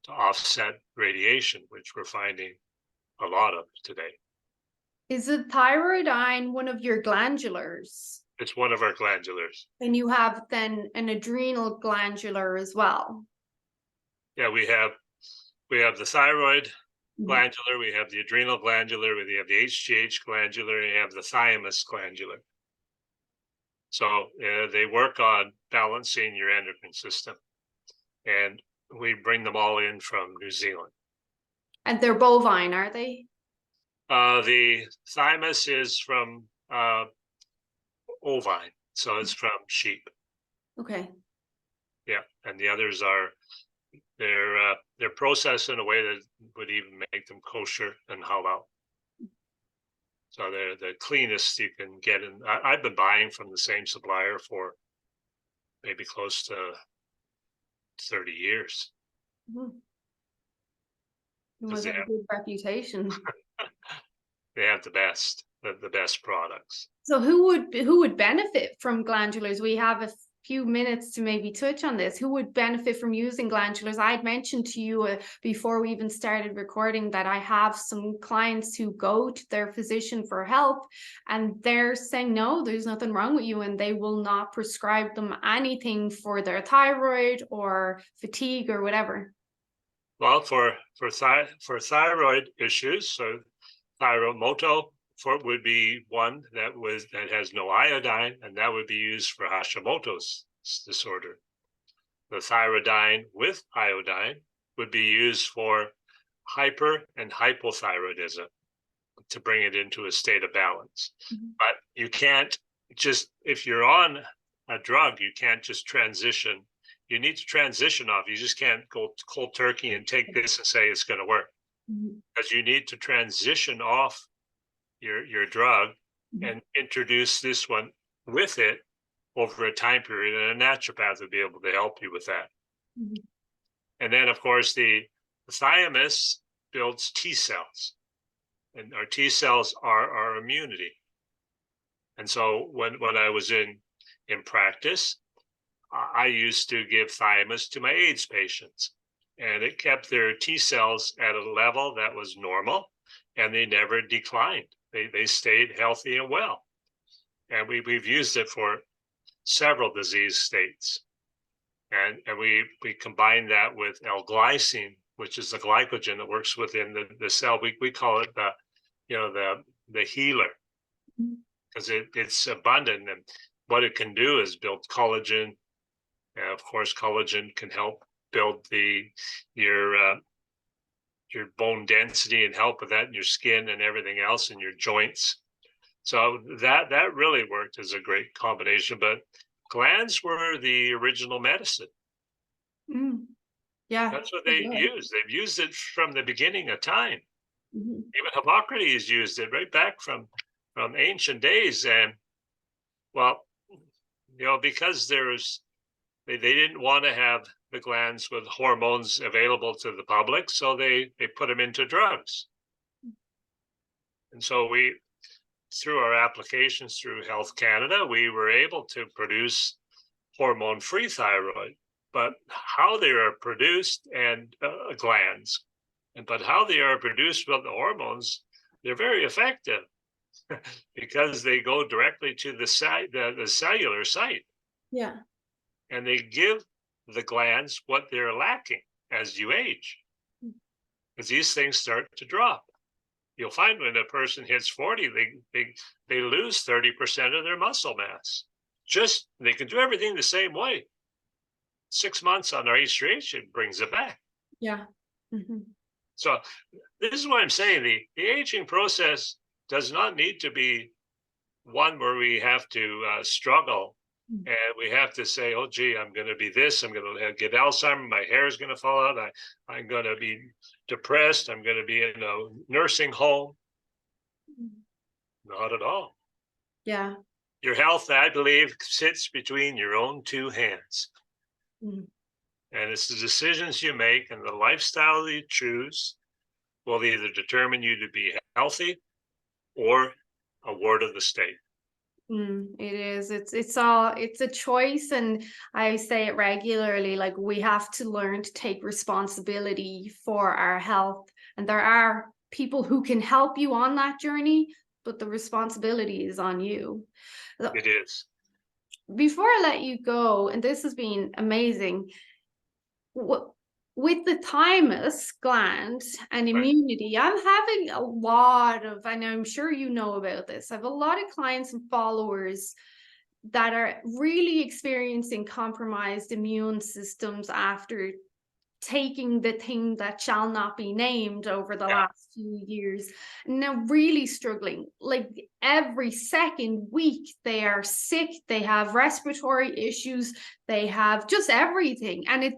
[SPEAKER 2] offset radiation, which we're finding a lot of today.
[SPEAKER 1] Is the thyroid one of your glandulars?
[SPEAKER 2] It's one of our glandulars.
[SPEAKER 1] And you have then an adrenal glandular as well.
[SPEAKER 2] Yeah, we have the thyroid
[SPEAKER 1] Mhm.
[SPEAKER 2] glandular, we have the adrenal glandular, we have the HGH glandular, and you have the thymus glandular. So they work on balancing your endocrine system, and we bring them all in from New Zealand.
[SPEAKER 1] And they're bovine, are they?
[SPEAKER 2] The thymus is from ovine, so it's from sheep.
[SPEAKER 1] Okay.
[SPEAKER 2] Yeah, and the others are they're processed in a way that would even make them kosher and halal. So they're the cleanest you can get. And I've been buying from the same supplier for maybe close to 30 years.
[SPEAKER 1] Mhm. It
[SPEAKER 2] 'Cause
[SPEAKER 1] must have a good reputation.
[SPEAKER 2] they have the best products.
[SPEAKER 1] So who would benefit from glandulars? We have a few minutes to maybe touch on this. Who would benefit from using glandulars? I had mentioned to you before we even started recording that I have some clients who go to their physician for help, and they're saying, no, there's nothing wrong with you, and they will not prescribe them anything for their thyroid or fatigue or whatever.
[SPEAKER 2] Well, for thyroid issues, so thyromoto would be one that has no iodine, and that would be used for Hashimoto's disorder. The thyroidine with iodine would be used for hyper and hypothyroidism to bring it into a state of balance.
[SPEAKER 1] Mhm.
[SPEAKER 2] But you can't just, if you're on a drug, you can't just transition. You need to transition off. You just can't go cold turkey and take this and say it's going to work,
[SPEAKER 1] Mhm.
[SPEAKER 2] because you need to transition off your drug
[SPEAKER 1] Mhm.
[SPEAKER 2] and introduce this one with it over a time period, and a naturopath would be able to help you with that.
[SPEAKER 1] Mhm.
[SPEAKER 2] And then, of course, the thymus builds T cells, and our T cells are our immunity. And so when I was in practice, I used to give thymus to my AIDS patients, and it kept their T cells at a level that was normal, and they never declined. They stayed healthy and well. And we've used it for several disease states. And we combine that with L-glycine, which is the glycogen that works within the cell. We call it the healer,
[SPEAKER 1] Mhm.
[SPEAKER 2] because it's abundant, and what it can do is build collagen. And of course, collagen can help build your bone density and help with that in your skin and everything else in your joints. So that really worked as a great combination. But glands were the original medicine.
[SPEAKER 1] Mm. Yeah.
[SPEAKER 2] That's what
[SPEAKER 1] For
[SPEAKER 2] they
[SPEAKER 1] sure.
[SPEAKER 2] used. They've used it from the beginning of time.
[SPEAKER 1] Mhm.
[SPEAKER 2] Even Hippocrates used it right back from ancient days. And well, because they didn't want to have the glands with hormones available to the public, so they put them into drugs. And so through our applications through Health Canada, we were able to produce hormone-free thyroid. But how they are produced and glands, but how they are produced with the hormones, they're very effective because they go directly to the cellular site,
[SPEAKER 1] Yeah.
[SPEAKER 2] and they give the glands what they're lacking as you age, because these things start to drop. You'll find when a person hits 40, they lose 30% of their muscle mass. Just they can do everything the same way. 6 months on our HGH, it brings it back.
[SPEAKER 1] Yeah. Mhm.
[SPEAKER 2] So this is what I'm saying. The aging process does not need to be one where we have to struggle,
[SPEAKER 1] Mm.
[SPEAKER 2] and we have to say, oh, gee, I'm going to be this. I'm going to get Alzheimer's. My hair is going to fall out. I'm going to be depressed. I'm going to be in a nursing home.
[SPEAKER 1] Mhm.
[SPEAKER 2] Not at all.
[SPEAKER 1] Yeah.
[SPEAKER 2] Your health, I believe, sits between your own two hands.
[SPEAKER 1] Mhm.
[SPEAKER 2] And it's the decisions you make and the lifestyle you choose will either determine you to be healthy or a ward of the state.
[SPEAKER 1] It is. It's a choice, and I say it regularly, like we have to learn to take responsibility for our health. And there are people who can help you on that journey, but the responsibility is on you.
[SPEAKER 2] It is.
[SPEAKER 1] Before I let you go, and this has been amazing, with the thymus gland and
[SPEAKER 2] Right.
[SPEAKER 1] immunity, I'm having a lot of, and I'm sure you know about this, I have a lot of clients and followers that are really experiencing compromised immune systems after taking the thing that shall not be named over the
[SPEAKER 2] Yeah.
[SPEAKER 1] last few years. Now really struggling, like every second week they are sick, they have respiratory issues, they have just everything. And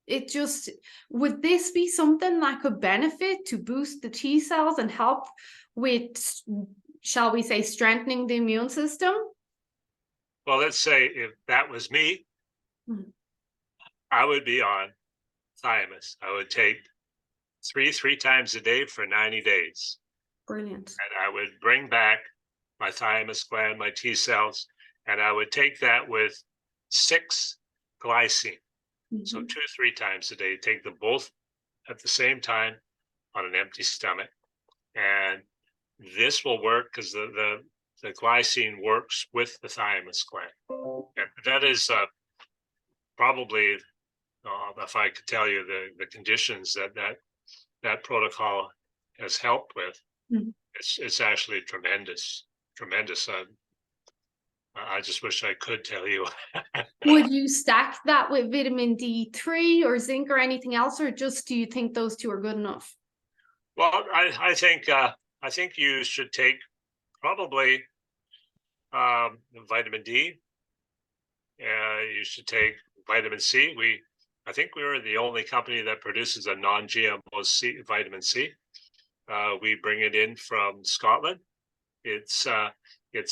[SPEAKER 1] it just, would this be something that could benefit to boost the T cells and help with, shall we say, strengthening the immune system?
[SPEAKER 2] Well, let's say if that was me,
[SPEAKER 1] Mhm.
[SPEAKER 2] I would be on thymus. I would take three times a day for 90 days.
[SPEAKER 1] Brilliant.
[SPEAKER 2] And I would bring back my thymus gland, my T cells, and I would take that with 6 glycine. So
[SPEAKER 1] Mhm.
[SPEAKER 2] 2, 3 times a day, take them both at the same time on an empty stomach. And this will work because the glycine works with the thymus gland. And that is probably, if I could tell you the conditions that protocol has helped with,
[SPEAKER 1] Mhm.
[SPEAKER 2] it's actually tremendous, tremendous. I just wish I could tell you.
[SPEAKER 1] Would you stack that with vitamin D3 or zinc or anything else, or just do you think those two are good enough?
[SPEAKER 2] Well, I think you should take probably vitamin D. You should take vitamin C. I think we were the only company that produces a non-GMO vitamin C. We bring it in from Scotland. It's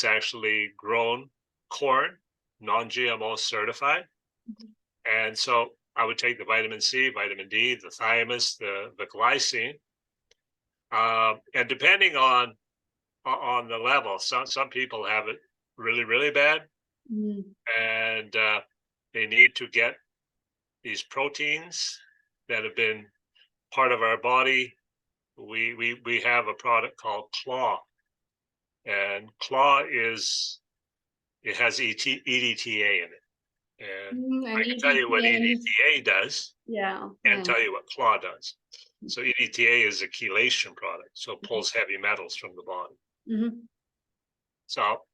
[SPEAKER 2] actually grown corn, non-GMO certified.
[SPEAKER 1] Mhm.
[SPEAKER 2] And so I would take the vitamin C, vitamin D, the thymus, the glycine, and depending on the level, some people have it really really bad,
[SPEAKER 1] Mm.
[SPEAKER 2] and they need to get these proteins that have been part of our body. We have a product called Claw, and Claw it has EDTA in it, and
[SPEAKER 1] And
[SPEAKER 2] I can tell you what
[SPEAKER 1] EDTA,
[SPEAKER 2] EDTA does
[SPEAKER 1] yeah,
[SPEAKER 2] and
[SPEAKER 1] yeah.
[SPEAKER 2] tell you what Claw does. So EDTA is a chelation product, so it pulls heavy metals from the body.
[SPEAKER 1] Mhm.
[SPEAKER 2] So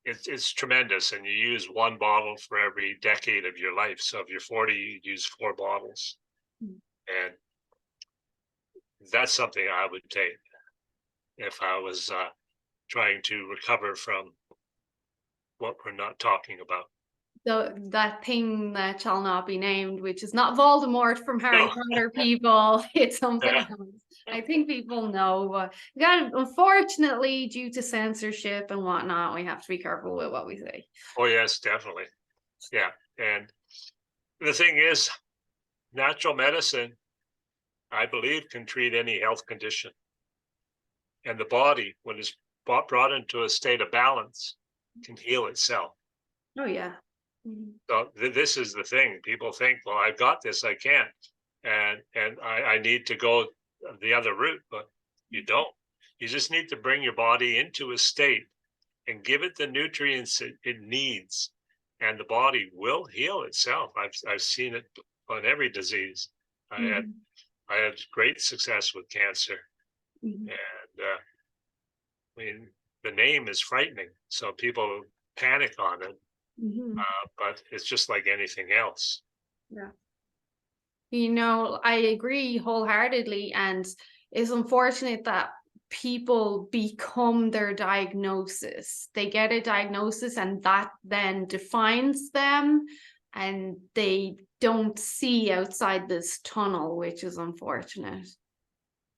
[SPEAKER 2] it's tremendous, and you use one bottle for every decade of your life. So if you're 40, you use 4 bottles,
[SPEAKER 1] Mhm.
[SPEAKER 2] and that's something I would take if I was trying to recover from what we're not talking about.
[SPEAKER 1] That thing that shall not be named, which is not Voldemort from Harry
[SPEAKER 2] No,
[SPEAKER 1] Potter, people. It's something else. I think people know. Unfortunately, due to censorship and whatnot, we have to be careful with what we say.
[SPEAKER 2] oh yes, definitely, yeah. And the thing is, natural medicine, I believe, can treat any health condition, and the body, when it's brought into a state of balance, can heal itself.
[SPEAKER 1] Oh yeah. Mhm.
[SPEAKER 2] So this is the thing. People think, well, I've got this, I can't, and I need to go the other route, but you don't. You just need to bring your body into a state and give it the nutrients it needs, and the body will heal itself. I've seen it on every disease. I had
[SPEAKER 1] Mhm.
[SPEAKER 2] I had great success with cancer,
[SPEAKER 1] Mhm.
[SPEAKER 2] and I mean the name is frightening, so people panic on it,
[SPEAKER 1] Mhm.
[SPEAKER 2] but it's just like anything else.
[SPEAKER 1] Yeah. I agree wholeheartedly, and it's unfortunate that people become their diagnosis. They get a diagnosis, and that then defines them, and they don't see outside this tunnel, which is unfortunate.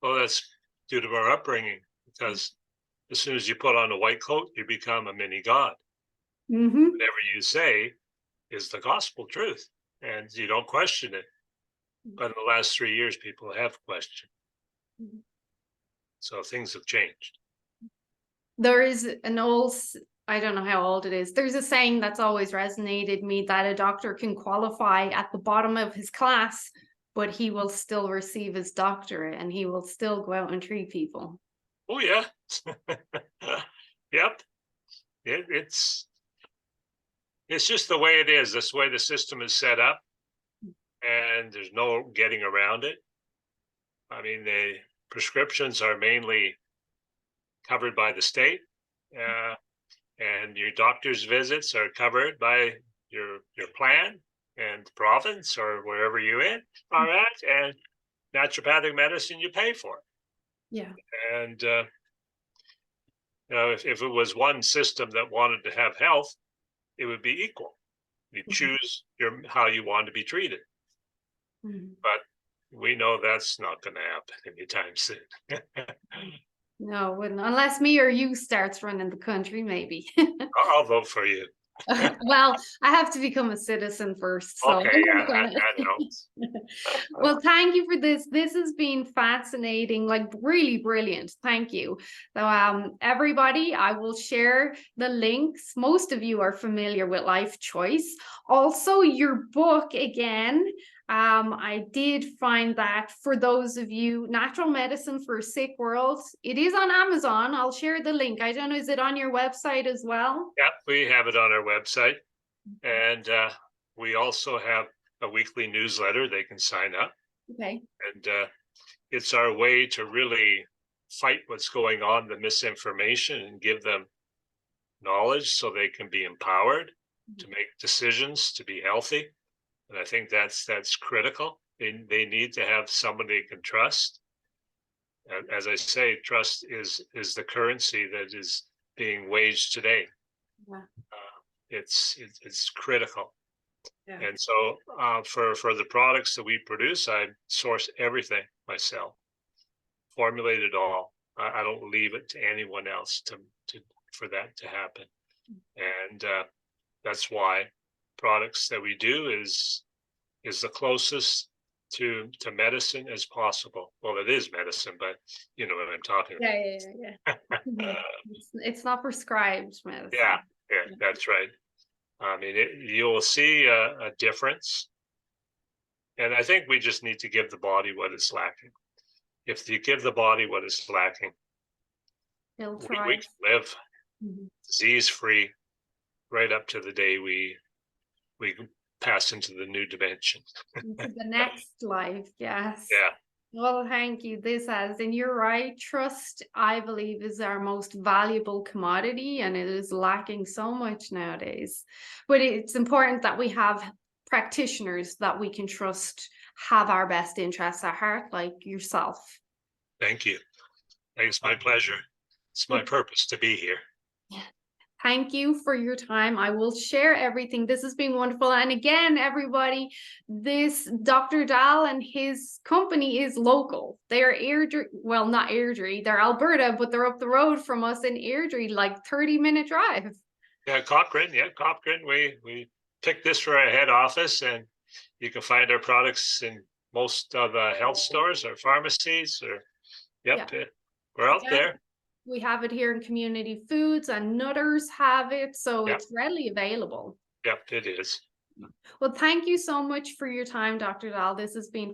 [SPEAKER 2] Well, that's due to our upbringing, because as soon as you put on a white coat, you become a mini god.
[SPEAKER 1] Hmm.
[SPEAKER 2] Whatever you say is the gospel truth, and you don't question it. But in the last 3 years, people have questioned. So things have changed.
[SPEAKER 1] There is an I don't know how old it is. There's a saying that's always resonated me that a doctor can qualify at the bottom of his class but he will still receive his doctorate and he will still go out and treat people.
[SPEAKER 2] Oh yeah. Yep. It's just the way it is. That's the way the system is set up, and there's no getting around it. I mean, the prescriptions are mainly covered by the state, and your doctor's visits are covered by your plan and the province or wherever you are at, and naturopathic medicine you pay for.
[SPEAKER 1] Yeah.
[SPEAKER 2] And if it was one system that wanted to have health, it would be equal. You choose how you want to be treated. But we know that's not going to happen anytime soon.
[SPEAKER 1] No, wouldn't, unless me or you starts running the country, maybe.
[SPEAKER 2] I'll vote for you.
[SPEAKER 1] Well, I have to become a citizen first. So
[SPEAKER 2] Okay, yeah, that helps.
[SPEAKER 1] Well, thank you for this. This has been fascinating, like really brilliant. Thank you. So, everybody, I will share the links. Most of you are familiar with Life Choice. Also, your book again. I did find that for those of you, Natural Medicine for a Sick World, it is on Amazon. I'll share the link. I don't know, is it on your website as well?
[SPEAKER 2] Yeah, we have it on our website. And we also have a weekly newsletter they can sign up.
[SPEAKER 1] Okay.
[SPEAKER 2] And it's our way to really fight what's going on, the misinformation, and give them knowledge so they can be empowered to make decisions to be healthy. And I think that's critical. They need to have somebody they can trust. And as I say, trust is the currency that is being waged today.
[SPEAKER 1] Yeah.
[SPEAKER 2] It's critical.
[SPEAKER 1] Yeah.
[SPEAKER 2] And so for the products that we produce, I source everything myself, formulate it all. I don't leave it to anyone else for that to happen. And that's why products that we do is the closest to medicine as possible. Well, it is medicine, but you know what I'm talking about.
[SPEAKER 1] Yeah. It's not prescribed medicine.
[SPEAKER 2] Yeah, that's right. I mean, you'll see a difference. And I think we just need to give the body what it's lacking. If you give the body what it's lacking, we can live disease-free right up to the day we pass into the new dimension.
[SPEAKER 1] Into the next life, yes.
[SPEAKER 2] Yeah.
[SPEAKER 1] Well, thank you. And you're right, trust, I believe, is our most valuable commodity, and it is lacking so much nowadays. But it's important that we have practitioners that we can trust, have our best interests at heart, like yourself.
[SPEAKER 2] Thank you. It's my pleasure. It's my purpose to be here.
[SPEAKER 1] Thank you for your time. I will share everything. This has been wonderful. And again, everybody, this Dr. Dahl and his company is local. They're Airdrie, well, not Airdrie, they're Alberta, but they're up the road from us in Airdrie, like 30-minute drive.
[SPEAKER 2] Yeah, Cochrane. Yeah, Cochrane. We picked this for our head office, and you can find our products in most of the health stores or pharmacies. We're out there.
[SPEAKER 1] We have it here in Community Foods, and Nutters have it, so it's readily available.
[SPEAKER 2] Yep, it is.
[SPEAKER 1] Well, thank you so much for your time, Dr. Dahl. This has been